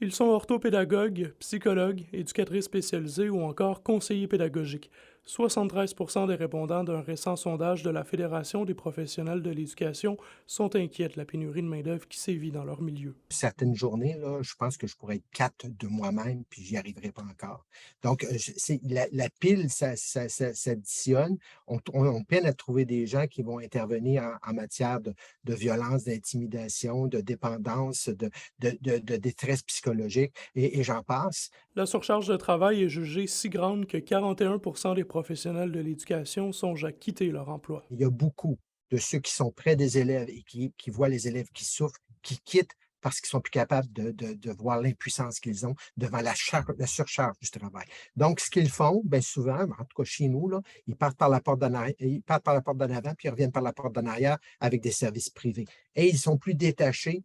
Ils sont orthopédagogues, psychologues, éducatrices spécialisées ou encore conseillers pédagogiques. 73 des répondants d'un récent sondage de la Fédération des professionnels de l'éducation sont inquiets de la pénurie de main-d'œuvre qui sévit dans leur milieu. Certaines journées, là, je pense que je pourrais être 4 de moi-même, puis j'y arriverai pas encore. Donc, je c'est la pile, ça s'additionne. On peine à trouver des gens qui vont intervenir en matière de violence, d'intimidation, de dépendance, de détresse psychologique et j'en passe. La surcharge de travail est jugée si grande que 41 des professionnels de l'éducation songent à quitter leur emploi. Il y a beaucoup de ceux qui sont près des élèves et qui voient les élèves qui souffrent, qui quittent parce qu'ils sont plus capables de voir l'impuissance qu'ils ont devant la surcharge du travail. Donc, ce qu'ils font, bien souvent, en tout cas chez nous, là, ils partent par la porte d'en avant, puis ils reviennent par la porte d'en arrière avec des services privés. Et ils sont plus détachés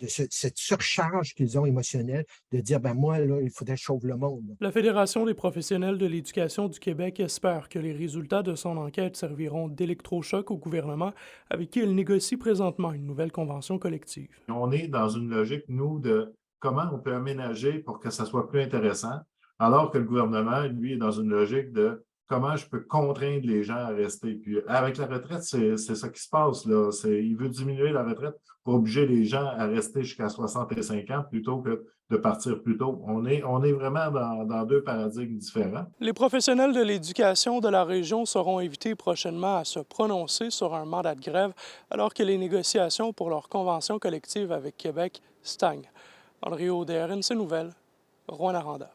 cette surcharge qu'ils ont émotionnelle, de dire, ben moi, là, il faudrait que je sauve le monde. La Fédération des professionnels de l'éducation du Québec espère que les résultats de son enquête serviront d'électrochoc au gouvernement avec qui elle négocie présentement une nouvelle convention collective. On est dans une logique, nous, de comment on peut aménager pour que ça soit plus intéressant, alors que le gouvernement, lui, est dans une logique de comment je peux contraindre les gens à rester. Puis avec la retraite, c'est ça qui se passe, là. Il veut diminuer la retraite pour obliger les gens à rester jusqu'à 65 ans plutôt que de partir plus tôt. On est vraiment dans deux paradigmes différents. Les professionnels de l'éducation de la région seront invités prochainement à se prononcer sur un mandat de grève alors que les négociations pour leur convention collective avec Québec stagnent. Dans le Rio, DRNC Nouvelles, Rouen Aranda.